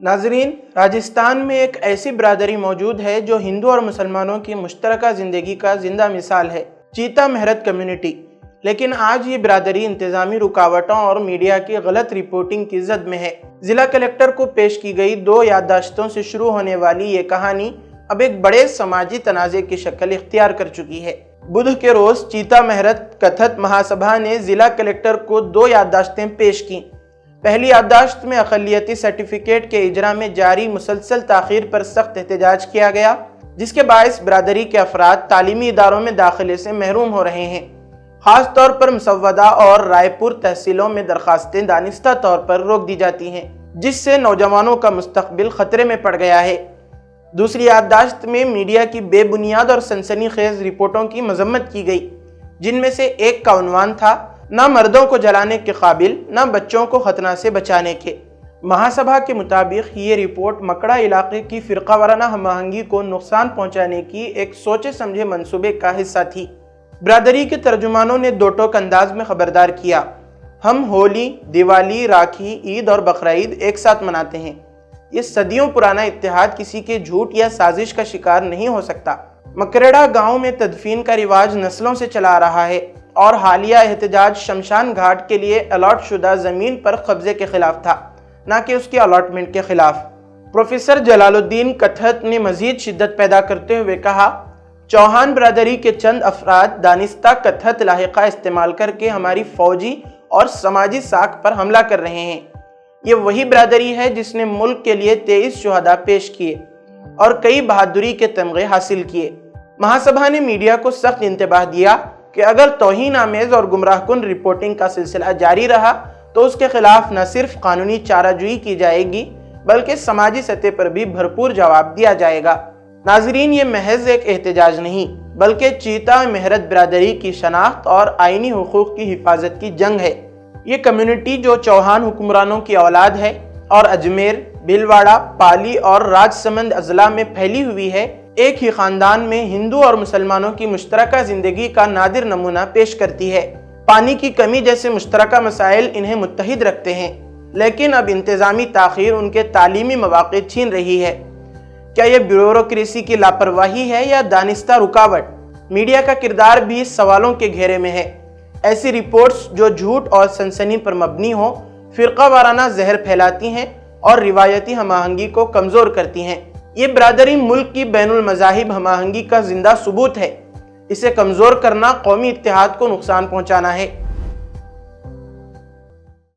नाजरीन, राजस्थान में एक ऐसी बिरादरी मौजूद है जो हिंदू और मुसलमानों की मुश्तरका ज़िंदगी का जिंदा मिसाल है, चीता मेहरत कम्युनिटी। लेकिन आज ये बिरादरी इंतज़ामी रुकावटों और मीडिया की गलत रिपोर्टिंग की जद में है। जिला कलेक्टर को पेश की गई 2 याददाश्तों से शुरू होने वाली ये कहानी अब एक बड़े समाजी तनाज़े की शक्ल इख्तियार कर चुकी है। बुध के रोज़ चीता मेहरत कथत महासभा ने जिला कलेक्टर को 2 याददाश्तें पेश की। पहली याददाश्त में अक़लियती सर्टिफिकेट के इजरा में जारी मुसलसल ताख़ीर पर सख्त एहतजाज किया गया, जिसके बायस बिरादरी के अफराद तालीमी इदारों में दाखिले से महरूम हो रहे हैं। ख़ास तौर पर मुसव्वदा और रायपुर तहसीलों में दरखास्तें दानिस्ता तौर पर रोक दी जाती हैं, जिससे नौजवानों का मुस्तक़बिल ख़तरे में पड़ गया है। दूसरी याददाश्त में मीडिया की बेबुनियाद और सनसनीखेज़ रिपोर्टों की मजम्मत की गई, जिनमें से एक का उन्वान था ना मर्दों को जलाने के काबिल, ना बच्चों को खतना से बचाने के। महासभा के मुताबिक ये रिपोर्ट मकड़ा इलाके की फ़िरका वाराना हम आहंगी को नुकसान पहुँचाने की एक सोचे समझे मंसूबे का हिस्सा थी। बिरादरी के तर्जुमानों ने दो टोक अंदाज में खबरदार किया, हम होली, दिवाली, राखी, ईद और बकरीद एक साथ मनाते हैं। ये सदियों पुराना इत्तेहाद किसी के झूठ या साजिश का शिकार नहीं हो सकता। मकरेड़ा गांव में तदफीन का रिवाज नस्लों से चला आ रहा है और हालिया एहतजाज शमशान घाट के लिए अलॉट शुदा ज़मीन पर कब्जे के खिलाफ था, ना कि उसकी अलॉटमेंट के खिलाफ। प्रोफेसर जलालुद्दीन कथत ने मजीद शिद्दत पैदा करते हुए कहा, चौहान बिरादरी के चंद अफराद दानिस्ता कथत लाहिका इस्तेमाल करके हमारी फौजी और समाजी साख पर हमला कर रहे हैं। ये वही बिरादरी है जिसने मुल्क के लिए 23 शुहदा पेश किए और कई बहादुरी के तमगे हासिल किए। महासभा ने मीडिया को सख्त इंतबाह दिया कि अगर तौहीन आमेज और गुमराहकुन रिपोर्टिंग का सिलसिला जारी रहा तो उसके खिलाफ न सिर्फ कानूनी चाराजोई की जाएगी बल्कि समाजी सतह पर भी भरपूर जवाब दिया जाएगा। नाजरीन, ये महज एक एहतजाज नहीं बल्कि चीता मेहरत बिरादरी की शनाख्त और आईनी हुकूक की हिफाजत की जंग है। ये कम्युनिटी जो चौहान हुक्मरानों की औलाद है और अजमेर, भीलवाड़ा, पाली और राजसमंद अजला में फैली हुई है, एक ही ख़ानदान में हिंदू और मुसलमानों की मुश्तरका ज़िंदगी का नादिर नमूना पेश करती है। पानी की कमी जैसे मुश्तरका मसाइल इन्हें मुत्तहिद रखते हैं, लेकिन अब इंतज़ामी ताख़ीर उनके तालीमी मौक़े छीन रही है। क्या यह ब्यूरोक्रेसी की लापरवाही है या दानिस्ता रुकावट? मीडिया का किरदार भी इस सवालों के घेरे में है। ऐसी रिपोर्ट्स जो झूठ और सनसनी पर मबनी हो, फ़िरका वाराना जहर फैलाती हैं और रिवायती हम आहंगी को कमज़ोर करती हैं। ये बिरादरी मुल्क की बैनुल मज़ाहिब हम आहंगी का जिंदा सबूत है। इसे कमज़ोर करना कौमी इत्तेहाद को नुकसान पहुँचाना है।